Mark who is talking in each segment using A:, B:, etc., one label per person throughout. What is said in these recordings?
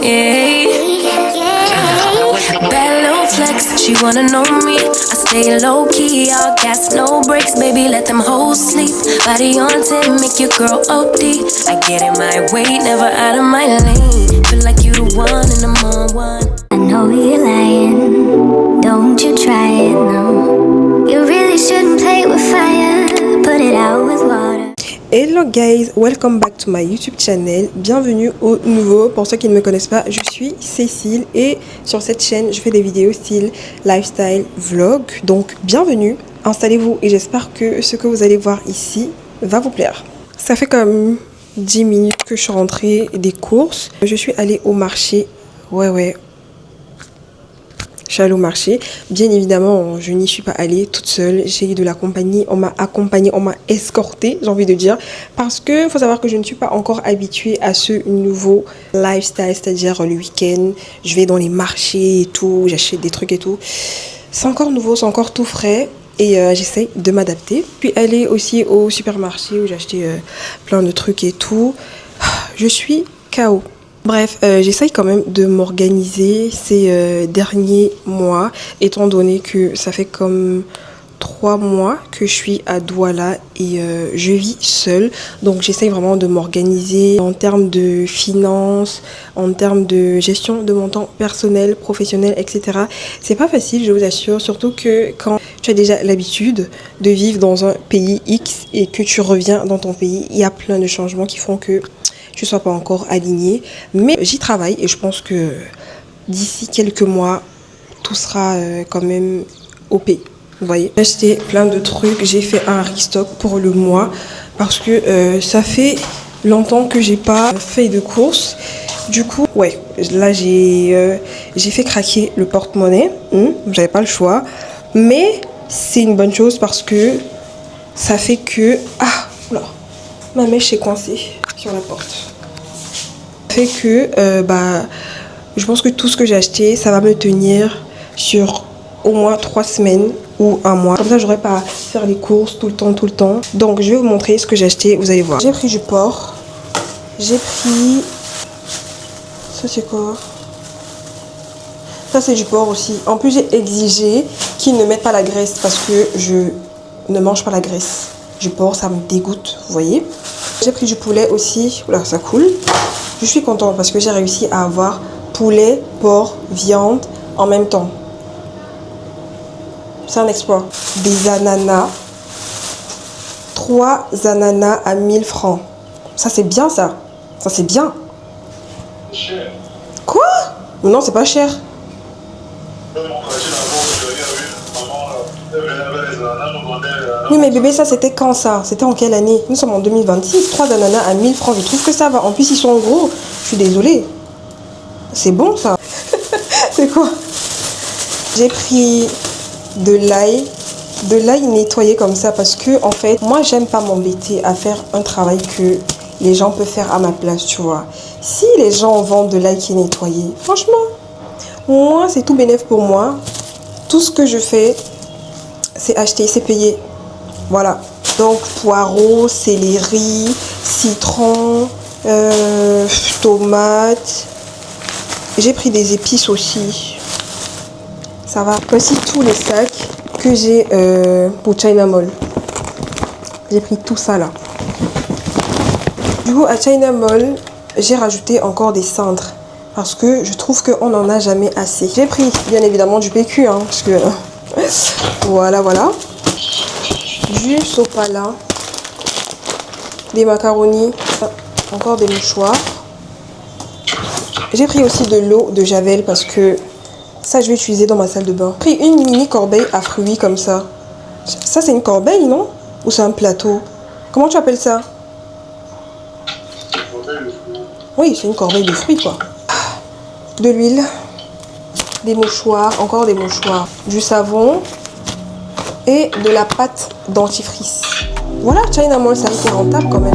A: Yeah. Bad little flex, she wanna know me. I stay low key, all gas, no brakes. Baby, let them hoes sleep. Body on 10, make your girl OD. I get in my way, never out of my lane. Feel like you the one and I'm on one.
B: I know you're lying, don't you try it, no. You really shouldn't play with fire, put it out with water.
C: Hello guys, welcome back to my YouTube channel. Bienvenue aux nouveaux. Pour ceux qui ne me connaissent pas, je suis Cécile et sur cette chaîne, je fais des vidéos style lifestyle vlog. Donc bienvenue, installez-vous et j'espère que ce que vous allez voir ici va vous plaire. Ça fait comme 10 minutes que je suis rentrée des courses. Je suis allée au marché. Ouais. Je suis allée au marché. Bien évidemment, je n'y suis pas allée toute seule. J'ai eu de la compagnie. On m'a accompagnée, on m'a escortée, j'ai envie de dire. Parce que faut savoir que je ne suis pas encore habituée à ce nouveau lifestyle. C'est-à-dire le week-end, je vais dans les marchés et tout. J'achète des trucs et tout. C'est encore nouveau, c'est encore tout frais. Et j'essaye de m'adapter. Puis aller aussi au supermarché où j'ai acheté plein de trucs et tout. Je suis KO. Bref, j'essaye quand même de m'organiser ces derniers mois, étant donné que ça fait comme 3 mois que je suis à Douala et je vis seule. Donc j'essaye vraiment de m'organiser en termes de finances, en termes de gestion de mon temps personnel, professionnel, etc. C'est pas facile, je vous assure, surtout que quand tu as déjà l'habitude de vivre dans un pays X et que tu reviens dans ton pays, il y a plein de changements qui font que je ne sois pas encore alignée, mais j'y travaille et je pense que d'ici quelques mois, tout sera quand même OP. Vous voyez, j'ai acheté plein de trucs, j'ai fait un restock pour le mois parce que ça fait longtemps que j'ai pas fait de courses. Du coup, ouais, là j'ai fait craquer le porte-monnaie, j'avais pas le choix, mais c'est une bonne chose parce que ça fait que ma mèche est coincée sur la porte. Ça fait que je pense que tout ce que j'ai acheté, ça va me tenir sur au moins 3 semaines ou un mois. Comme ça, j'aurai pas à faire les courses tout le temps. Donc, je vais vous montrer ce que j'ai acheté, vous allez voir. J'ai pris du porc. J'ai pris... Ça, c'est quoi? Ça, c'est du porc aussi. En plus, j'ai exigé qu'ils ne mettent pas la graisse parce que je ne mange pas la graisse. Du porc, ça me dégoûte, vous voyez. J'ai pris du poulet aussi. Oula, ça coule. Je suis contente parce que j'ai réussi à avoir poulet, porc, viande en même temps. C'est un exploit. Des ananas. 3 ananas à 1000 francs. Ça, c'est bien, ça. Ça, c'est bien.
D: Cher.
C: Quoi? Non, c'est pas cher. Oui, mais bébé, ça, c'était quand, ça? C'était en quelle année? Nous sommes en 2026. 3 ananas à 1000 francs. Je trouve que ça va. En plus, ils sont gros. Je suis désolée. C'est bon, ça. C'est quoi? J'ai pris de l'ail. De l'ail nettoyé comme ça parce que, en fait, moi, j'aime pas m'embêter à faire un travail que les gens peuvent faire à ma place, tu vois. Si les gens vendent de l'ail qui est nettoyé, franchement, moi, c'est tout bénef pour moi. Tout ce que je fais, c'est acheter, c'est payer. Voilà. Donc, poireaux, céleri, citron, tomates. J'ai pris des épices aussi. Ça va. Voici tous les sacs que j'ai pour China Mall. J'ai pris tout ça là. Du coup, à China Mall, j'ai rajouté encore des cendres. Parce que je trouve qu'on n'en a jamais assez. J'ai pris, bien évidemment, du PQ. Parce que... voilà. Du sopalin. Des macaronis. Encore des mouchoirs. J'ai pris aussi de l'eau de Javel parce que ça, je vais utiliser dans ma salle de bain. J'ai pris une mini corbeille à fruits comme ça. Ça, c'est une corbeille, non? Ou c'est un plateau? Comment tu appelles ça? Oui, c'est une corbeille de fruits, quoi. De l'huile. Des mouchoirs, encore des mouchoirs. Du savon. Et de la pâte dentifrice. Voilà, China Mall, ça a été rentable quand même.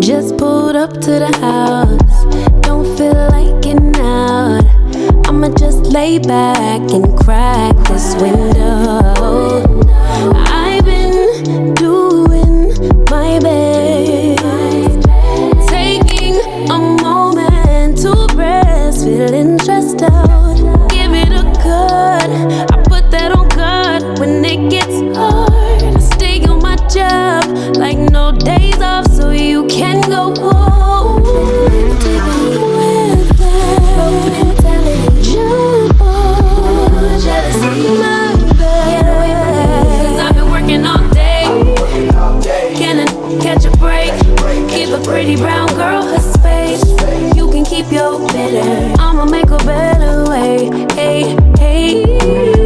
A: Just pulled up to the house. Don't feel like getting out. I'ma just lay way back and crack this window. I've been doing my best, taking a moment to rest, feeling stressed out. Give it a good, I put that on God when it gets hard. I stay on my job like no days off, so you can go home. With that, jump on, jealousy, my bad. 'Cause I've been working all day. Can I catch a break? Give a pretty brown girl her space. You can keep your bitter. I'ma make a better way. Hey, hey.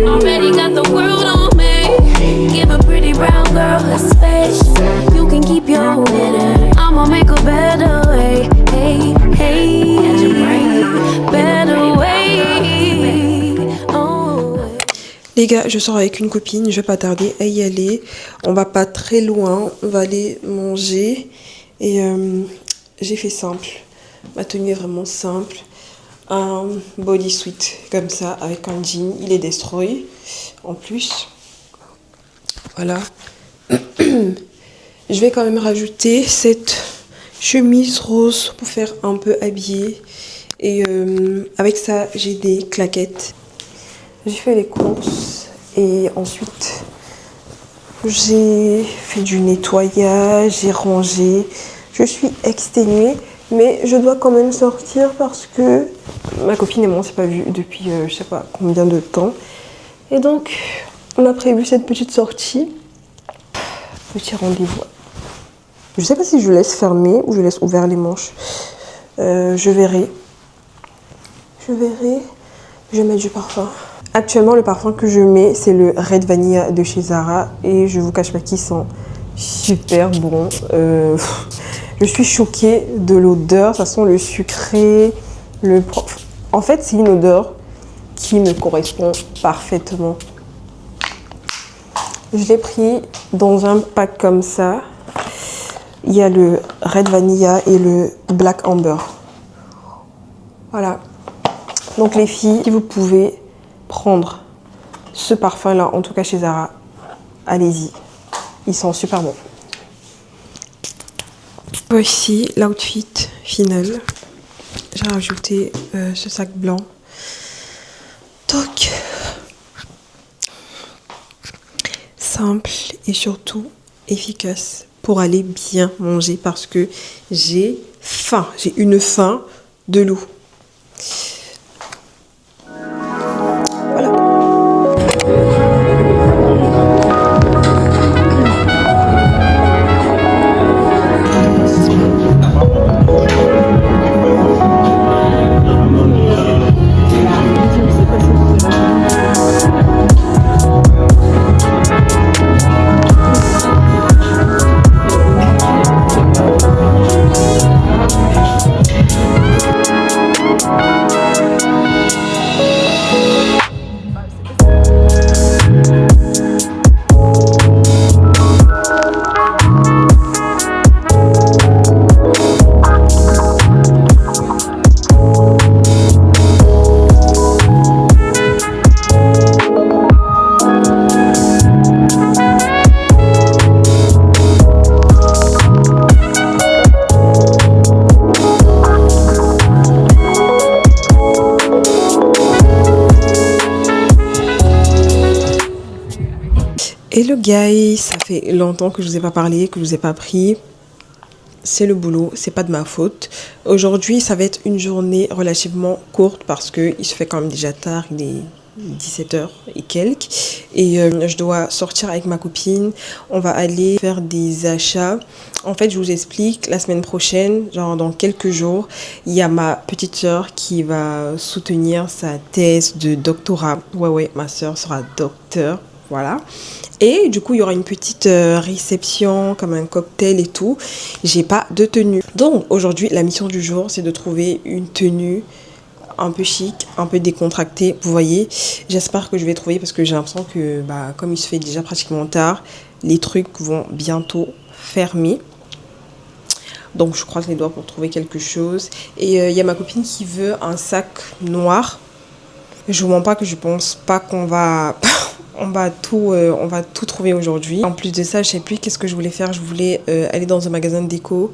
A: Already got the world on me. Give a pretty brown girl her space. You can keep your bitter. I'ma make a better way. Hey, hey. Better way. Oh.
C: Les gars, je sors avec une copine, je vais pas tarder à y aller. On va pas très loin, on va aller manger. Et j'ai fait simple. Ma tenue est vraiment simple. Un bodysuit comme ça, avec un jean. Il est destroy en plus. Voilà. Je vais quand même rajouter cette chemise rose pour faire un peu habillée. Et avec ça, j'ai des claquettes. J'ai fait les courses et ensuite j'ai fait du nettoyage, j'ai rangé. Je suis exténuée, mais je dois quand même sortir parce que ma copine et moi on s'est pas vus depuis je sais pas combien de temps. Et donc on a prévu cette petite sortie. Petit rendez-vous. Je sais pas si je laisse fermer ou je laisse ouvert les manches. Je verrai. Je vais mettre du parfum. Actuellement, le parfum que je mets, c'est le Red Vanilla de chez Zara. Et je vous cache pas qu'il sent super bon. Je suis choquée de l'odeur. Ça sent le sucré. En fait, c'est une odeur qui me correspond parfaitement. Je l'ai pris dans un pack comme ça. Il y a le Red Vanilla et le Black Amber. Voilà. Donc les filles, si vous pouvez prendre ce parfum-là, en tout cas chez Zara, allez-y. Ils sont super bons. Voici l'outfit final. J'ai rajouté ce sac blanc. Donc, simple et surtout efficace pour aller bien manger parce que j'ai faim. J'ai une faim de loup. Hello guys, ça fait longtemps que je vous ai pas parlé, que je vous ai pas pris. C'est le boulot, c'est pas de ma faute. Aujourd'hui, ça va être une journée relativement courte parce que il se fait quand même déjà tard, il est 17h et quelques. Et je dois sortir avec ma copine. On va aller faire des achats. En fait, je vous explique, la semaine prochaine, genre dans quelques jours, il y a ma petite sœur qui va soutenir sa thèse de doctorat. Ouais, ma sœur sera docteur. Voilà. Et du coup, il y aura une petite réception, comme un cocktail et tout. J'ai pas de tenue. Donc, aujourd'hui, la mission du jour, c'est de trouver une tenue un peu chic, un peu décontractée. Vous voyez, j'espère que je vais trouver parce que j'ai l'impression que, comme il se fait déjà pratiquement tard, les trucs vont bientôt fermer. Donc, je croise les doigts pour trouver quelque chose. Et il y a ma copine qui veut un sac noir. Je vous mens pas que je pense pas qu'on va on va tout trouver aujourd'hui. En plus de ça, je sais plus qu'est-ce que je voulais faire. Je voulais aller dans un magasin de déco.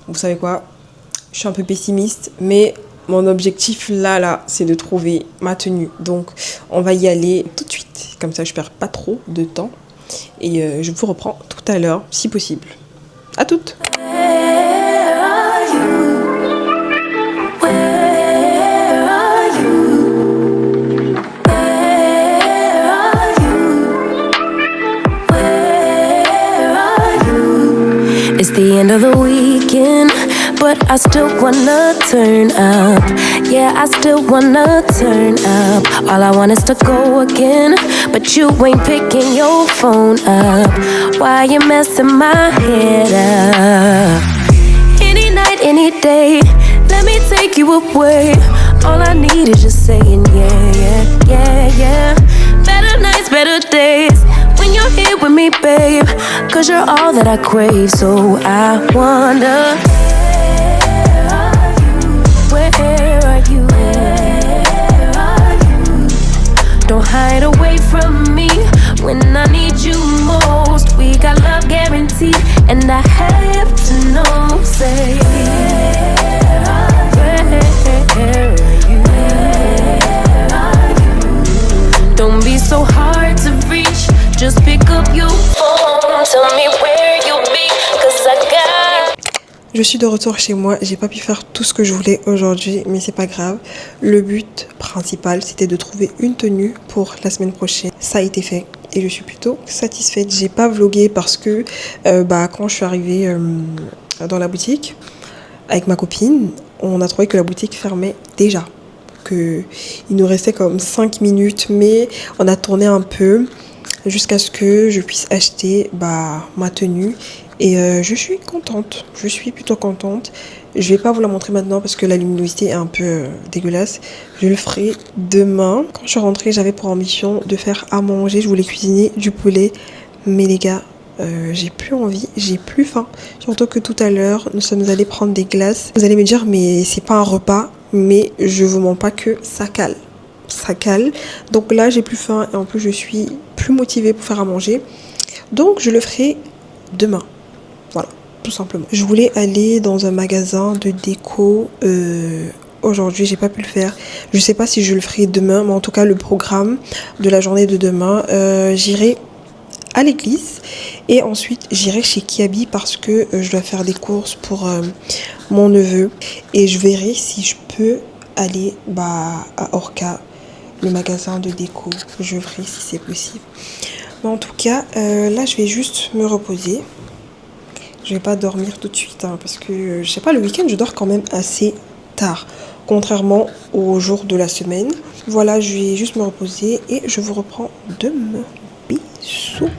C: Vous savez quoi? Je suis un peu pessimiste, mais mon objectif là, c'est de trouver ma tenue. Donc, on va y aller tout de suite. Comme ça, je perds pas trop de temps. Et je vous reprends tout à l'heure, si possible. À toutes!
A: It's the end of the weekend, but I still wanna turn up. Yeah, I still wanna turn up. All I want is to go again, but you ain't picking your phone up. Why you messing my head up? Any night, any day, let me take you away. All I need is just saying yeah, yeah, yeah, yeah. Better nights, better days, when you're here with me, babe. Cause you're all that I crave, so I wonder, where are you? Don't hide away from me when I need you most. We got love guaranteed, and I have to know, say, where are you? Don't be so hard to reach, just pick up your phone, tell me where you be, cause I got...
C: Je suis de retour chez moi, j'ai pas pu faire tout ce que je voulais aujourd'hui, mais c'est pas grave. Le but principal, c'était de trouver une tenue pour la semaine prochaine. Ça a été fait et je suis plutôt satisfaite. J'ai pas vlogué parce que quand je suis arrivée dans la boutique avec ma copine, on a trouvé que la boutique fermait déjà. Il nous restait comme 5 minutes, mais on a tourné un peu jusqu'à ce que je puisse acheter ma tenue. Et je suis contente, je suis plutôt contente. Je vais pas vous la montrer maintenant parce que la luminosité est un peu dégueulasse. Je le ferai demain. Quand je suis rentrée, j'avais pour ambition de faire à manger. Je voulais cuisiner du poulet, mais les gars, j'ai plus envie, j'ai plus faim. Surtout que tout à l'heure, nous sommes allés prendre des glaces. Vous allez me dire, mais c'est pas un repas. Mais je vous mens pas que ça cale. Ça cale. Donc là, j'ai plus faim et en plus, je suis plus motivée pour faire à manger. Donc, je le ferai demain. Voilà, tout simplement. Je voulais aller dans un magasin de déco. Aujourd'hui, j'ai pas pu le faire. Je sais pas si je le ferai demain, mais en tout cas, le programme de la journée de demain, j'irai à l'église et ensuite j'irai chez Kiabi parce que je dois faire des courses pour mon neveu et je verrai si je peux aller à Orca, le magasin de déco. Je verrai si c'est possible. Mais en tout cas, là je vais juste me reposer. Je vais pas dormir tout de suite parce que je sais pas, le week-end je dors quand même assez tard, contrairement aux jours de la semaine. Voilà, je vais juste me reposer et je vous reprends demain. Bisous.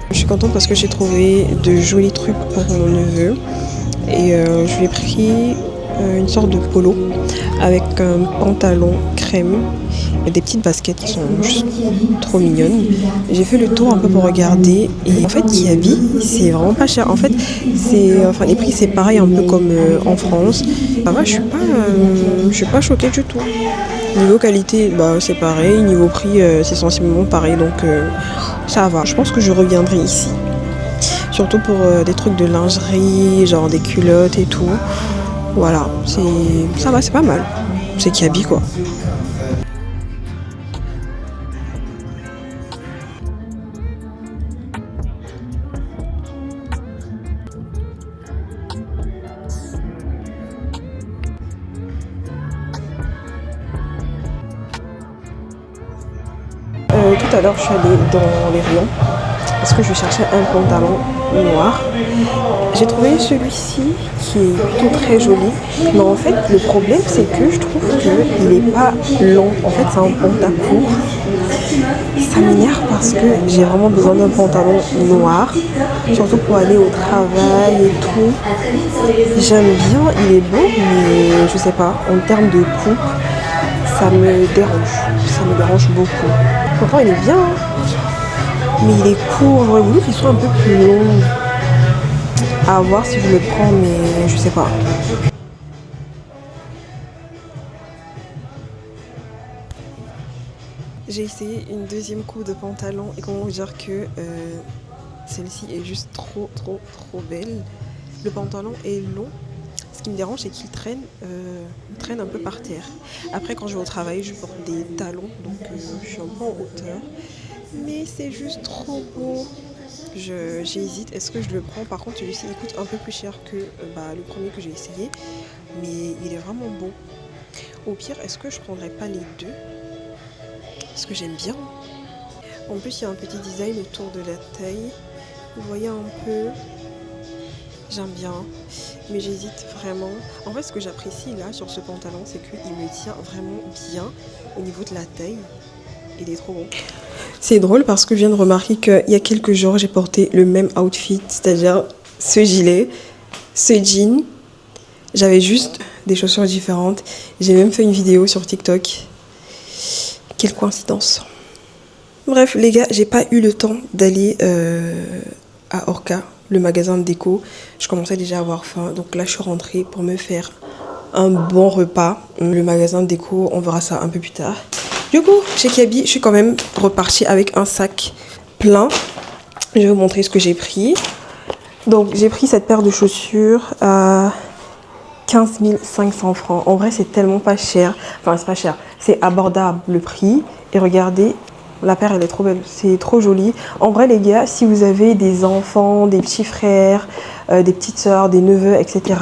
C: Je suis contente parce que j'ai trouvé de jolis trucs pour mon neveu et je lui ai pris une sorte de polo avec un pantalon crème et des petites baskets qui sont juste trop mignonnes. J'ai fait le tour un peu pour regarder et en fait Kiabi c'est vraiment pas cher. En fait les prix c'est pareil un peu comme en France. Ça va, je suis pas choquée du tout. Niveau qualité, c'est pareil. Niveau prix, c'est sensiblement pareil. Donc, ça va. Je pense que je reviendrai ici. Surtout pour des trucs de lingerie, genre des culottes et tout. Voilà. Ça va, c'est pas mal. C'est Kiabi, quoi. Tout à l'heure, je suis allée dans les rayons parce que je cherchais un pantalon noir J'ai trouvé celui-ci qui est plutôt très joli, mais en fait le problème c'est que je trouve qu'il n'est pas long. En fait c'est un pantalon court. Ça m'énerve parce que j'ai vraiment besoin d'un pantalon noir, surtout pour aller au travail et tout. J'aime bien, il est beau, mais je sais pas, en termes de coupe, ça me dérange beaucoup. Pourtant il est bien, hein, mais il est court, j'aurais voulu qu'il soit un peu plus long. À voir si je le prends, mais je sais pas. J'ai essayé une deuxième coupe de pantalon et comment vous dire que celle-ci est juste trop belle. Le pantalon est long. Ce qui me dérange, c'est qu'il traîne un peu par terre. Après, quand je vais au travail, je porte des talons, donc je suis un peu en hauteur. Mais c'est juste trop beau. J'hésite, est-ce que je le prends? Par contre, celui-ci il coûte un peu plus cher que le premier que j'ai essayé, mais il est vraiment beau. Au pire, est-ce que je prendrais pas les deux? Parce que j'aime bien. En plus, il y a un petit design autour de la taille. Vous voyez un peu. J'aime bien, mais j'hésite vraiment. En fait, ce que j'apprécie là sur ce pantalon, c'est qu'il me tient vraiment bien au niveau de la taille. Il est trop bon. C'est drôle parce que je viens de remarquer qu'il y a quelques jours, j'ai porté le même outfit, c'est-à-dire ce gilet, ce jean. J'avais juste des chaussures différentes. J'ai même fait une vidéo sur TikTok. Quelle coïncidence. Bref, les gars, j'ai pas eu le temps d'aller à Orca, le magasin de déco. Je commençais déjà à avoir faim, donc là, je suis rentrée pour me faire un bon repas. Le magasin de déco, on verra ça un peu plus tard. Du coup, chez Kiabi, je suis quand même repartie avec un sac plein. Je vais vous montrer ce que j'ai pris. Donc, j'ai pris cette paire de chaussures à 15 500 francs. En vrai, c'est tellement pas cher. Enfin, c'est pas cher. C'est abordable le prix. Et regardez, la paire, elle est trop belle. C'est trop joli. En vrai, les gars, si vous avez des enfants, des petits frères, des petites sœurs, des neveux, etc.,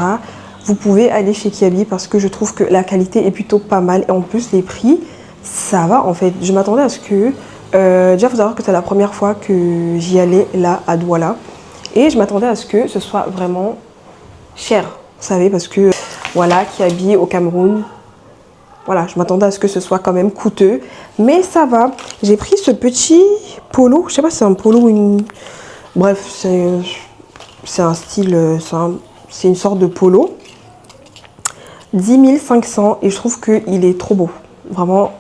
C: vous pouvez aller chez Kiabi parce que je trouve que la qualité est plutôt pas mal. Et en plus, les prix, ça va en fait. Je m'attendais à ce que... déjà, il faut savoir que c'est la première fois que j'y allais là, à Douala. Et je m'attendais à ce que ce soit vraiment cher. Vous savez, parce que voilà, Kiabi au Cameroun. Voilà, je m'attendais à ce que ce soit quand même coûteux. Mais ça va. J'ai pris ce petit polo. Je sais pas si c'est un polo ou une... Bref, c'est un style... C'est une sorte de polo. 10 500 et je trouve qu'il est trop beau. Vraiment...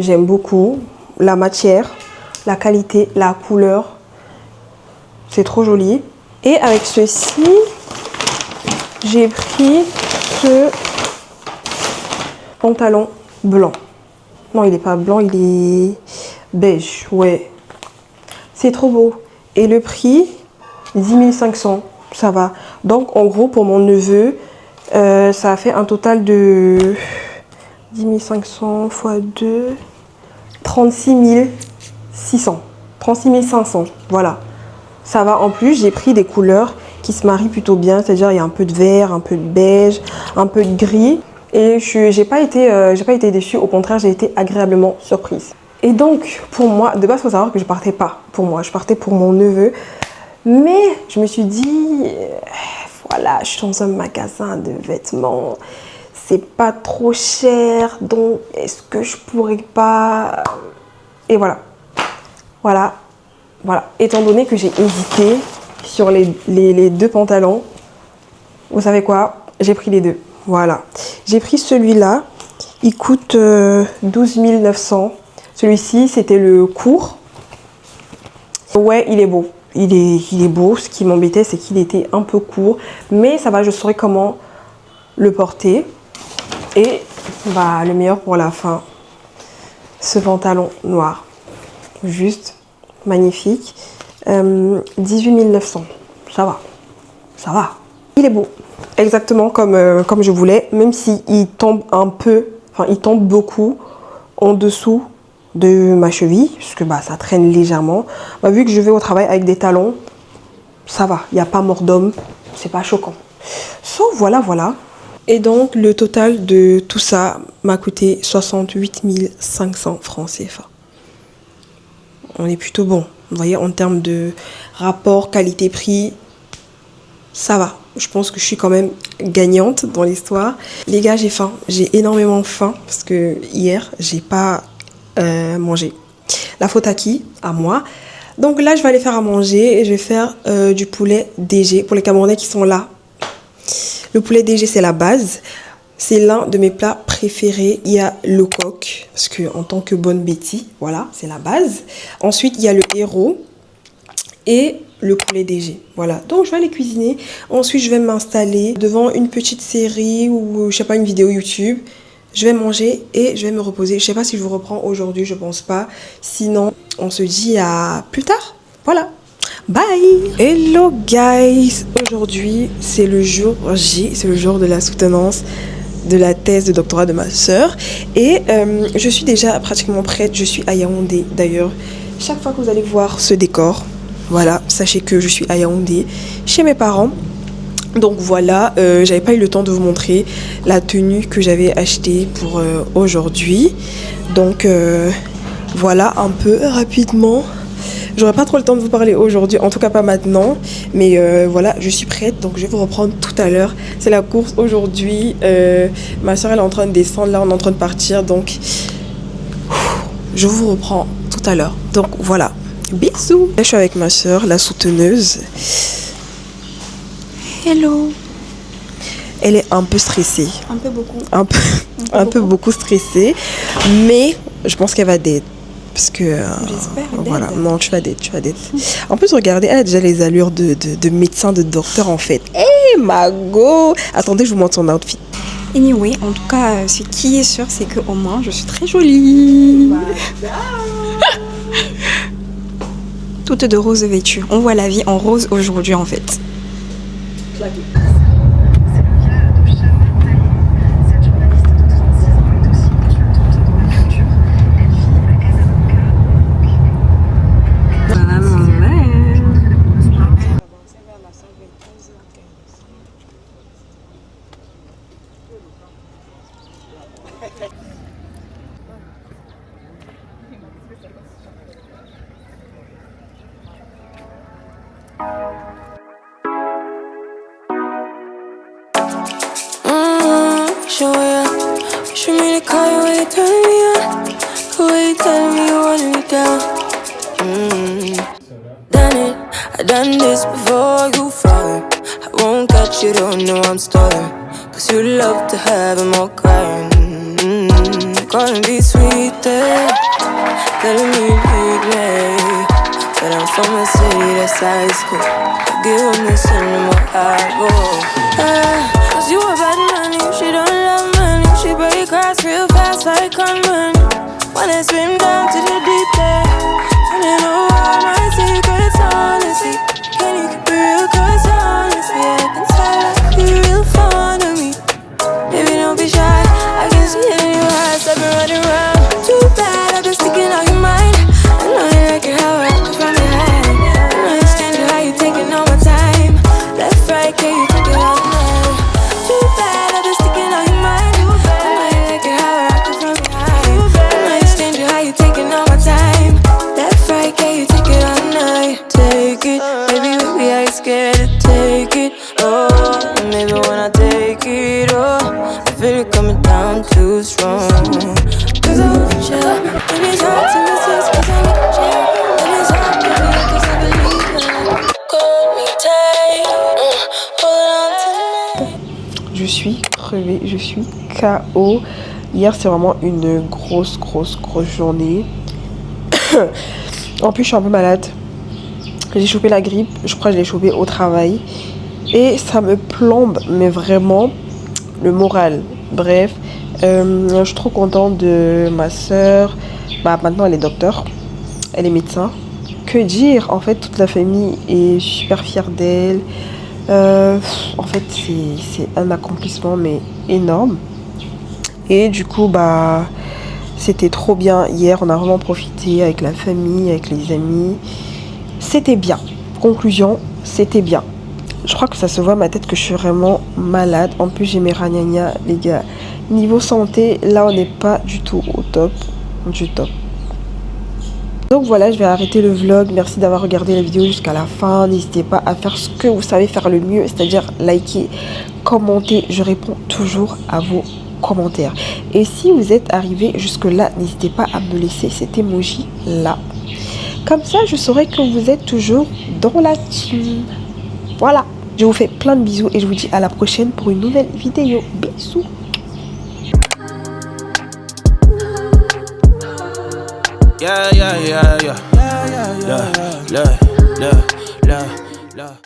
C: J'aime beaucoup la matière, la qualité, la couleur. C'est trop joli. Et avec ceci, j'ai pris ce pantalon blanc. Non, il n'est pas blanc, il est beige. Ouais. C'est trop beau. Et le prix, 10 500. Ça va. Donc, en gros, pour mon neveu, ça a fait un total de 10 500 x 2... 36 600, 36 500, voilà. Ça va. En plus, j'ai pris des couleurs qui se marient plutôt bien, c'est-à-dire il y a un peu de vert, un peu de beige, un peu de gris. Et j'ai pas été déçue, au contraire, j'ai été agréablement surprise. Et donc, pour moi, de base, il faut savoir que je partais pas pour moi, je partais pour mon neveu. Mais je me suis dit, voilà, je suis dans un magasin de vêtements. C'est pas trop cher, donc est-ce que je pourrais pas... Et voilà. Étant donné que j'ai hésité sur les deux pantalons, vous savez quoi? J'ai pris les deux. Voilà. J'ai pris celui-là. Il coûte 12 900. Celui-ci, c'était le court. Ouais, il est beau. Il est beau. Ce qui m'embêtait, c'est qu'il était un peu court. Mais ça va, je saurais comment le porter. Et le meilleur pour la fin, ce pantalon noir, juste magnifique, 18 900, ça va, il est beau, exactement comme je voulais, même s'il tombe un peu, il tombe beaucoup en dessous de ma cheville, puisque ça traîne légèrement. Vu que je vais au travail avec des talons, ça va, il n'y a pas mort d'homme, c'est pas choquant. Sauf voilà. Et donc, le total de tout ça m'a coûté 68 500 francs CFA. On est plutôt bon. Vous voyez, en termes de rapport qualité-prix, ça va. Je pense que je suis quand même gagnante dans l'histoire. Les gars, j'ai faim. J'ai énormément faim parce que hier, j'ai pas mangé. La faute à qui? À moi. Donc là, je vais aller faire à manger et je vais faire du poulet DG pour les Camerounais qui sont là. Le poulet DG, c'est la base. C'est l'un de mes plats préférés. Il y a le coq, parce que en tant que bonne Betty, voilà, c'est la base. Ensuite, il y a le héros et le poulet DG. Voilà, donc je vais aller cuisiner. Ensuite, je vais m'installer devant une petite série ou, je sais pas, une vidéo YouTube. Je vais manger et je vais me reposer. Je sais pas si je vous reprends aujourd'hui, je pense pas. Sinon, on se dit à plus tard. Voilà. Bye! Hello guys! Aujourd'hui, c'est le jour J, c'est le jour de la soutenance de la thèse de doctorat de ma sœur. Et je suis déjà pratiquement prête. Je suis à Yaoundé. D'ailleurs, chaque fois que vous allez voir ce décor, voilà, sachez que je suis à Yaoundé, chez mes parents. Donc voilà, j'avais pas eu le temps de vous montrer la tenue que j'avais achetée pour aujourd'hui. Donc voilà un peu rapidement. J'aurai pas trop le temps de vous parler aujourd'hui, en tout cas pas maintenant. Mais voilà, je suis prête, donc je vais vous reprendre tout à l'heure. C'est la course aujourd'hui. Ma soeur elle est en train de descendre, là on est en train de partir. Donc je vous reprends tout à l'heure. Donc voilà, bisous. Là, je suis avec ma soeur, la souteneuse. Hello. Elle est un peu stressée.
E: Un peu beaucoup.
C: Un peu beaucoup stressée. Mais je pense qu'elle va d'être. Parce que.
E: J'espère.
C: Voilà, non, tu vas d'être. En plus, regardez, elle a déjà les allures de médecin, de docteur en fait. Hé, Mago! Attendez, je vous montre son outfit.
E: Anyway, en tout cas, ce qui est sûr, c'est qu'au moins, je suis très jolie. Toute de rose vêtue. On voit la vie en rose aujourd'hui en fait.
A: Show ya. Wish you me to call you when you turn me on. The way you tell me you want me down. Done it, I done this before you fall. I won't catch you, don't know I'm stalling. Cause you love to have them all crying. Gonna be sweeter, telling me you'd play. But I'm from a city that's high school. I give them this anymore, I go. Cause you a bad money, she don't love money. She break hearts real fast like conman. Wanna swim down to the deep end. Wanna know all my secrets, honestly. Can you keep it real? Cause honestly, I can tell you're real fond of me. Baby, don't be shy, I can see it in your eyes. I've been running around. Too bad, I've been sticking out your mind. I know you like it how I come from behind. I know you stand you how you taking all my time. Left, right, can you take it all night? Too bad, I've been sticking out your mind. I know you like it how I come from behind. I know you stand you how you taking all my time. Left, right, can you take it all night? Take it, baby, baby, I ain't scared to take it. Oh, and maybe when I take it, oh, I feel it coming down too strong. Cause I want you, and it's hard to resist. Cause I need you, and it's hard to leave. Cause I believe it. Hold me tight, hold on tonight.
C: Je suis crevée, je suis KO. Hier, c'est vraiment une grosse journée. En plus, je suis un peu malade. J'ai chopé la grippe, je crois que je l'ai chopé au travail. Et ça me plombe, mais vraiment, le moral. Bref, je suis trop contente de ma soeur. Bah, maintenant, elle est docteur, elle est médecin. Que dire? En fait, toute la famille est super fière d'elle. En fait, c'est un accomplissement, mais énorme. Et du coup, bah, c'était trop bien. Hier, on a vraiment profité avec la famille, avec les amis. C'était bien. Conclusion, c'était bien. Je crois que ça se voit à ma tête que je suis vraiment malade. En plus, j'ai mes ragnagnas, les gars. Niveau santé, là, on n'est pas du tout au top. Du top. Donc voilà, je vais arrêter le vlog. Merci d'avoir regardé la vidéo jusqu'à la fin. N'hésitez pas à faire ce que vous savez faire le mieux, c'est-à-dire liker, commenter. Je réponds toujours à vos commentaires. Et si vous êtes arrivé jusque là, n'hésitez pas à me laisser cet emoji là. Comme ça, je saurai que vous êtes toujours dans la team. Voilà. Je vous fais plein de bisous et je vous dis à la prochaine pour une nouvelle vidéo. Bisous.
F: Yeah, yeah, yeah, yeah. Yeah, yeah, yeah, yeah.